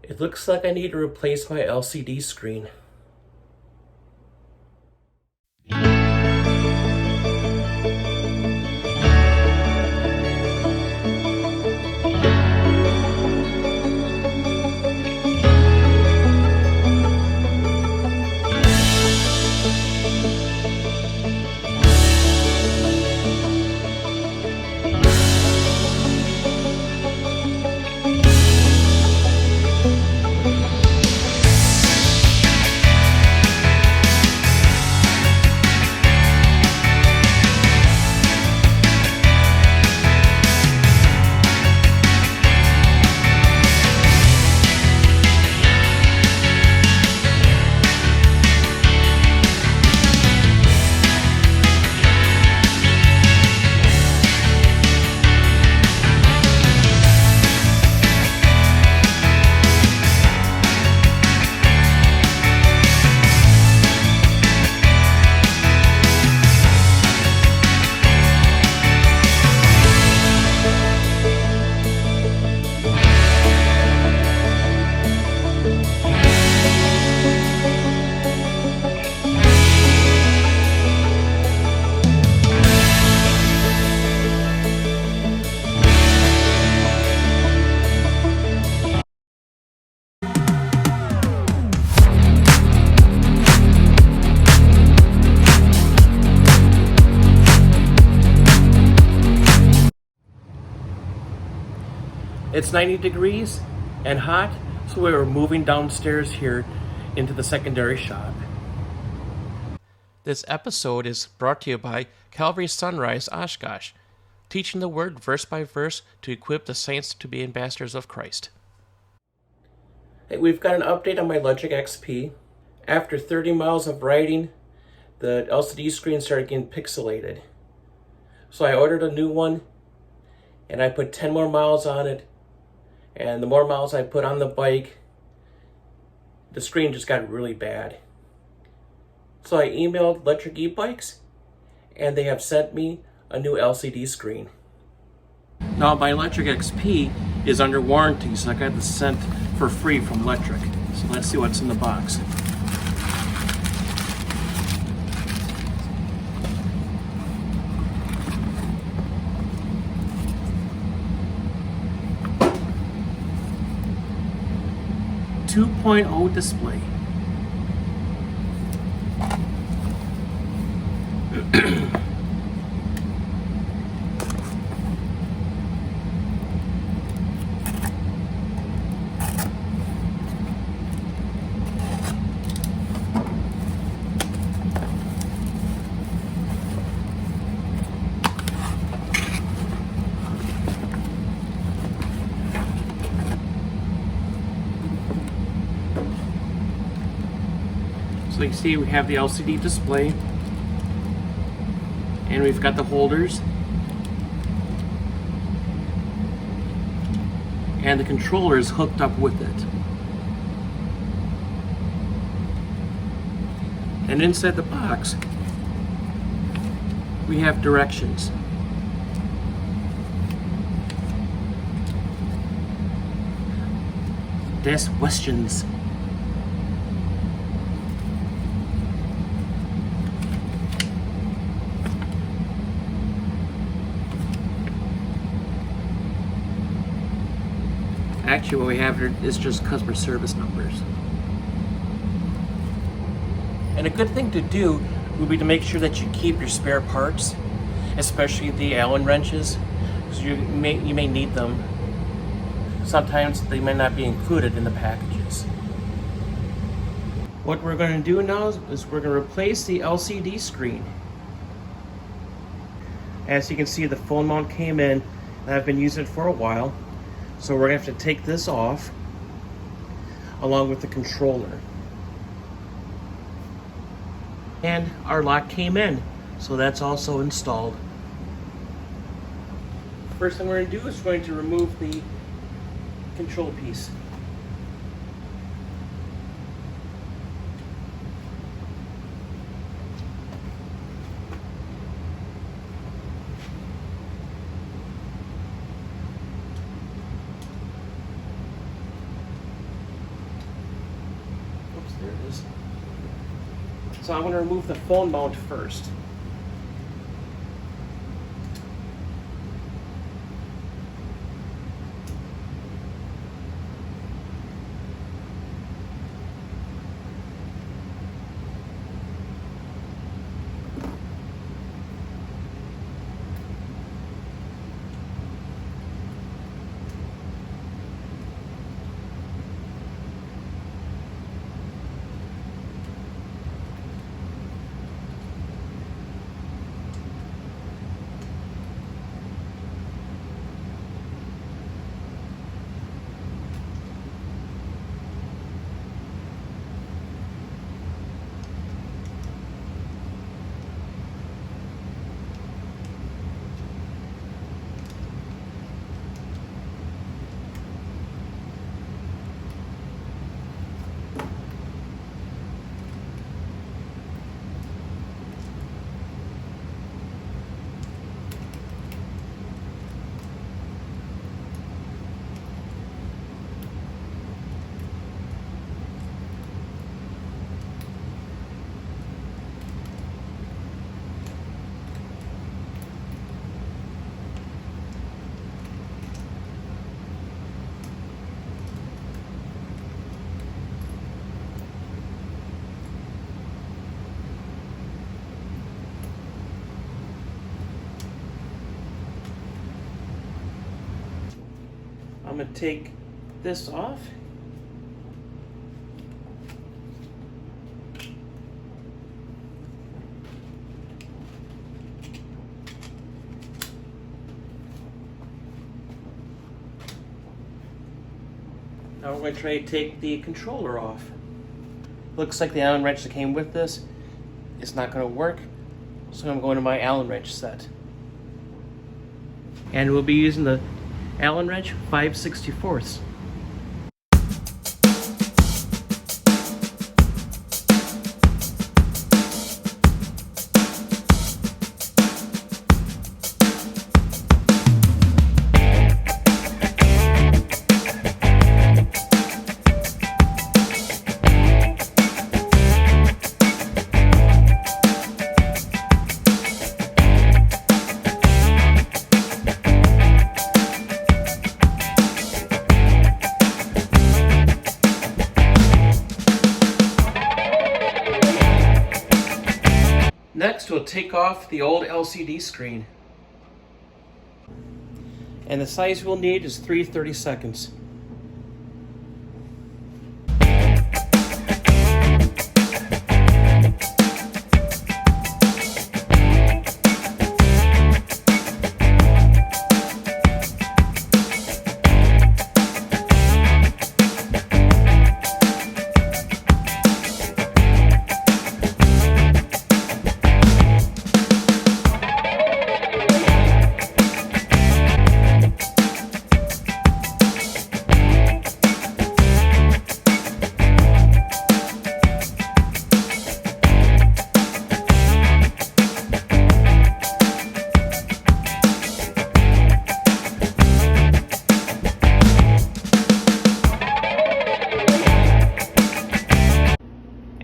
It looks like I need to replace my LCD screen. It's 90 degrees and hot, so we're moving downstairs here into the secondary shop. This episode is brought to you by Calvary Sunrise Oshkosh, teaching the word verse by verse to equip the saints to be ambassadors of Christ. Hey, we've got an update on my Lectric XP. After 30 miles of riding, the LCD screen started getting pixelated. So I ordered a new one, and I put 10 more miles on it. And the more miles I put on the bike, the screen just got really bad. So I emailed Lectric e-bikes, and they have sent me a new LCD screen. Now my Lectric XP is under warranty, so I got this sent for free from Lectric. So let's see what's in the box. .2 display. So you see we have the LCD display, and we've got the holders, and the controller is hooked up with it. And inside the box, we have directions. There's questions. Actually, what we have here is just customer service numbers. And a good thing to do would be to make sure that you keep your spare parts, especially the Allen wrenches, because you may need them. Sometimes they may not be included in the packages. What we're going to do now is we're going to replace the LCD screen. As you can see, the phone mount came in, and I've been using it for a while. So we're going to have to take this off, along with the controller. And our lock came in, so that's also installed. First thing we're going to do is we're going to remove the control piece. There it is. So I'm going to remove the phone mount first. I'm going to take this off. Now we're going to try to take the controller off. Looks like the Allen wrench that came with this is not going to work, so I'm going to my Allen wrench set. And we'll be using the Allen wrench 5/64. Next, we'll take off the old LCD screen. And the size we'll need is 3/32.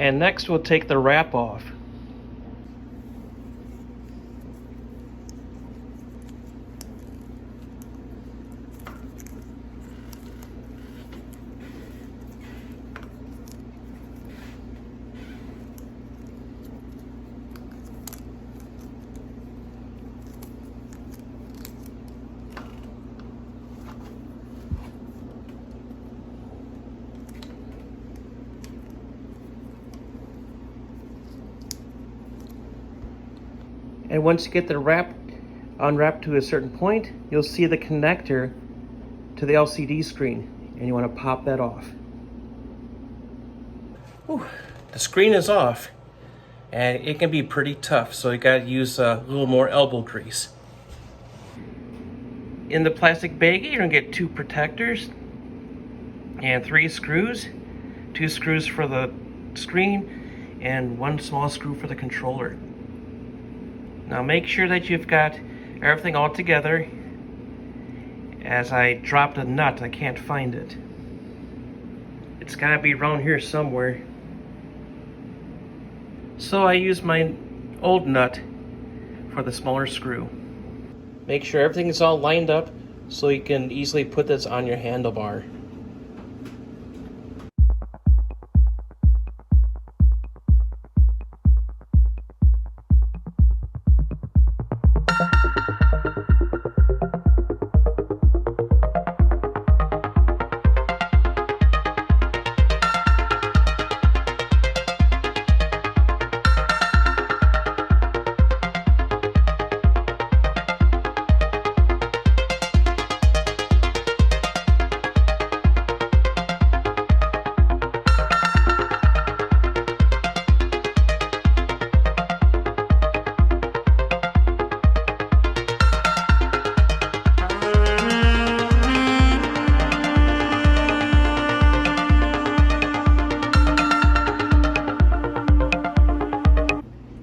And next we'll take the wrap off. And once you get the wrap unwrapped to a certain point, you'll see the connector to the LCD screen, and you want to pop that off. Whew. The screen is off, and it can be pretty tough, so you got to use a little more elbow grease. In the plastic baggie, you're going to get 2 protectors and 3 screws. 2 screws for the screen and 1 small screw for the controller. Now make sure that you've got everything all together. As I dropped a nut, I can't find it. It's gotta be around here somewhere. So I use my old nut for the smaller screw. Make sure everything is all lined up so you can easily put this on your handlebar.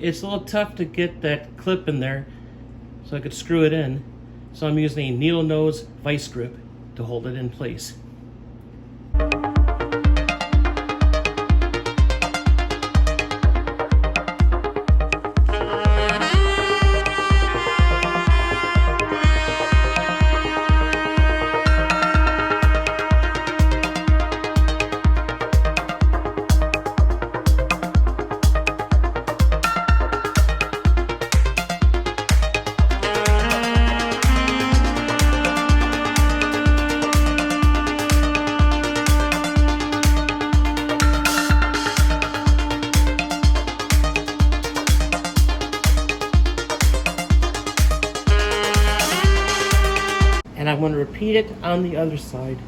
It's a little tough to get that clip in there so I could screw it in. So I'm using a needle nose vice grip to hold it in place. And I'm going to repeat it on the other side.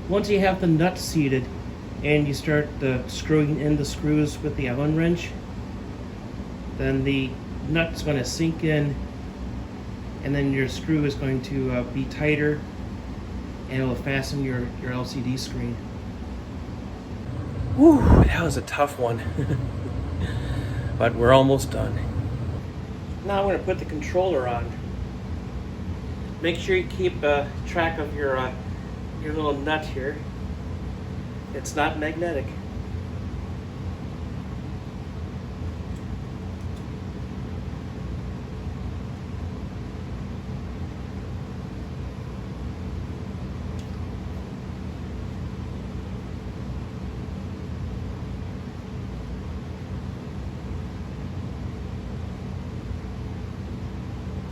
Once you have the nut seated and you start screwing in the screws with the Allen wrench, then the nut's going to sink in and then your screw is going to be tighter and it will fasten your LCD screen. Whew, that was a tough one. But we're almost done. Now I'm going to put the controller on. Make sure you keep track of your little nut here. It's not magnetic.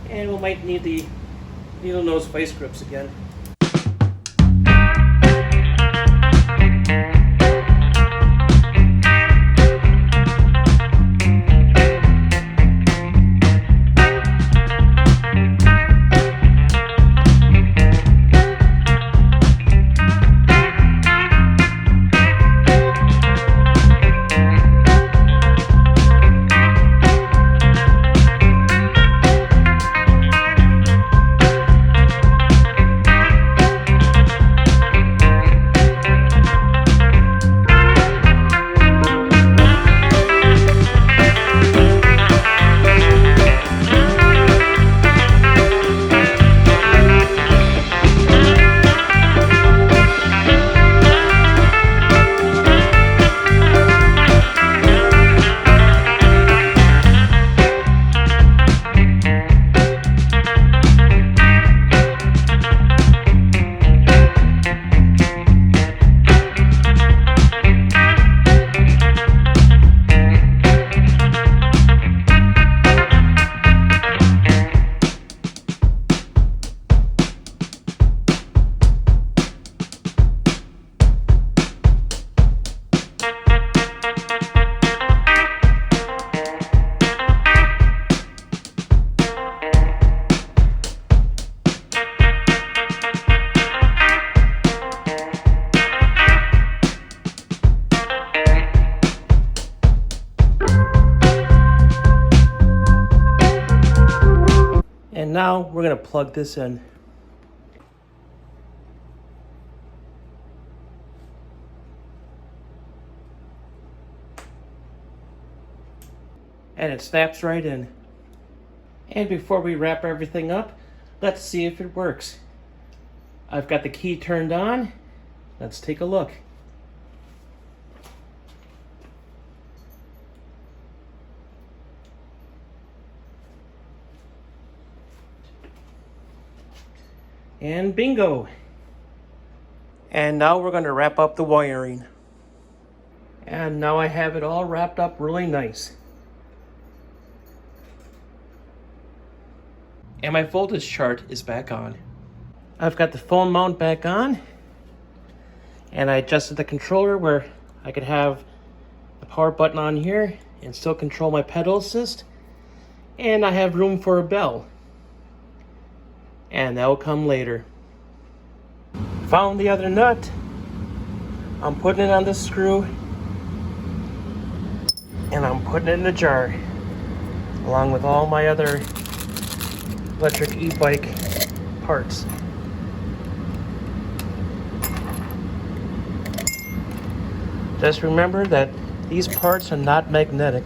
And we might need the needle nose vice grips again. And now we're going to plug this in. And it snaps right in. And before we wrap everything up, let's see if it works. I've got the key turned on. Let's take a look. And bingo! And now we're going to wrap up the wiring. And now I have it all wrapped up really nice. And my voltage chart is back on. I've got the phone mount back on. And I adjusted the controller where I could have the power button on here and still control my pedal assist. And I have room for a bell. And that will come later. Found the other nut. I'm putting it on the screw. And I'm putting it in the jar. Along with all my other electric e-bike parts. Just remember that these parts are not magnetic.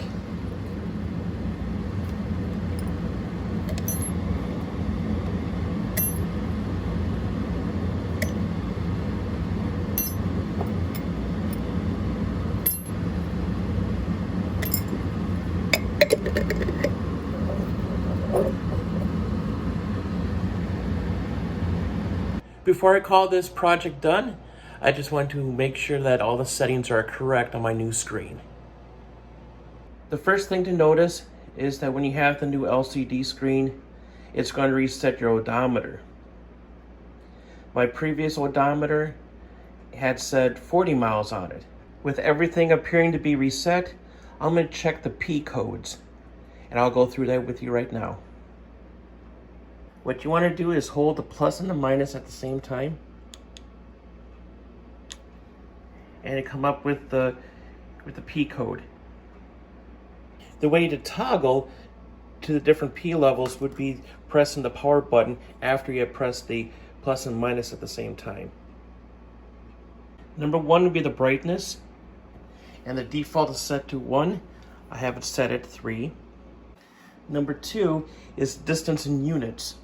Before I call this project done, I just want to make sure that all the settings are correct on my new screen. The first thing to notice is that when you have the new LCD screen, it's going to reset your odometer. My previous odometer had said 40 miles on it. With everything appearing to be reset, I'm going to check the P codes, and I'll go through that with you right now. What you want to do is hold the plus and the minus at the same time. And it come up with the P code. The way to toggle to the different P levels would be pressing the power button after you have pressed the plus and minus at the same time. Number 1 would be the brightness. And the default is set to 1. I have it set at 3. Number 2 is distance in units.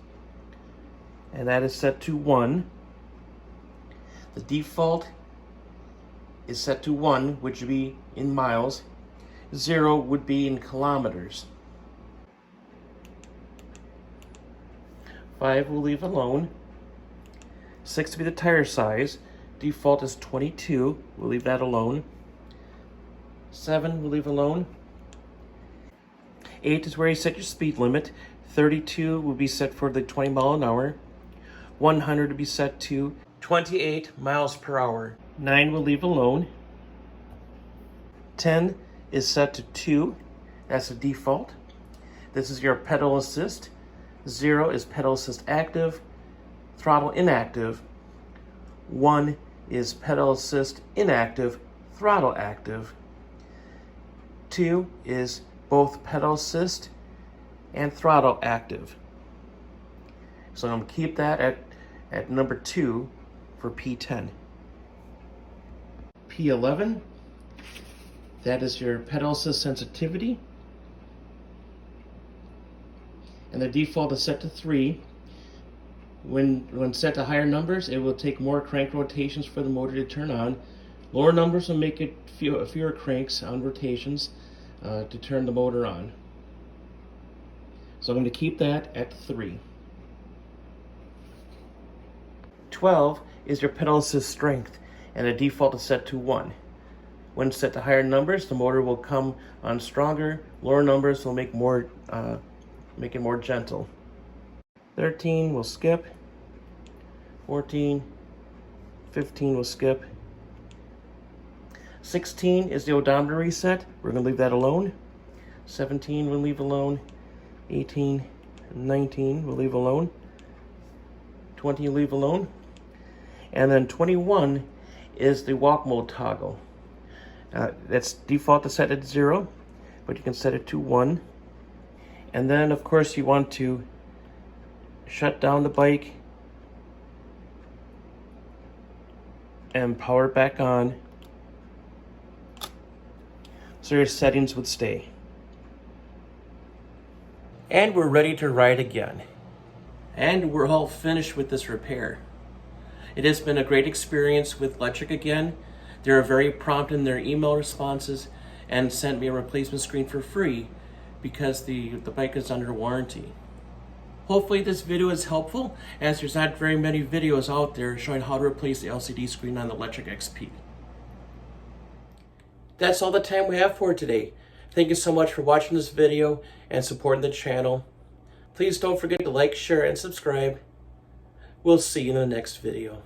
And that is set to 1. The default is set to 1, which would be in miles. 0 would be in kilometers. 5 we'll leave alone. 6 to be the tire size. Default is 22. We'll leave that alone. 7 we'll leave alone. 8 is where you set your speed limit. 32 will be set for the 20 mile an hour. 100 to be set to 28 miles per hour. 9 we'll leave alone. 10 is set to 2. That's the default. This is your pedal assist. 0 is pedal assist active. Throttle inactive. 1 is pedal assist inactive. Throttle active. 2 is both pedal assist and throttle active. So I'm going to keep that at number 2 for P10. P11, that is your pedal assist sensitivity. And the default is set to 3. When set to higher numbers, it will take more crank rotations for the motor to turn on. Lower numbers will make it fewer cranks on rotations to turn the motor on. So I'm going to keep that at 3. 12 is your pedal assist strength, and the default is set to 1. When set to higher numbers, the motor will come on stronger. Lower numbers will make it more gentle. 13 will skip. 14, 15 will skip. 16 is the odometer reset. We're going to leave that alone. 17 we'll leave alone. 18, 19 we'll leave alone. 20 we'll leave alone. And then 21 is the walk mode toggle. That's default to set at 0, but you can set it to 1. And then, of course, you want to shut down the bike, and power it back on so your settings would stay. And we're ready to ride again. And we're all finished with this repair. It has been a great experience with Lectric again. They are very prompt in their email responses and sent me a replacement screen for free because the bike is under warranty. Hopefully this video is helpful, as there's not very many videos out there showing how to replace the LCD screen on the Lectric XP. That's all the time we have for today. Thank you so much for watching this video and supporting the channel. Please don't forget to like, share, and subscribe. We'll see you in the next video.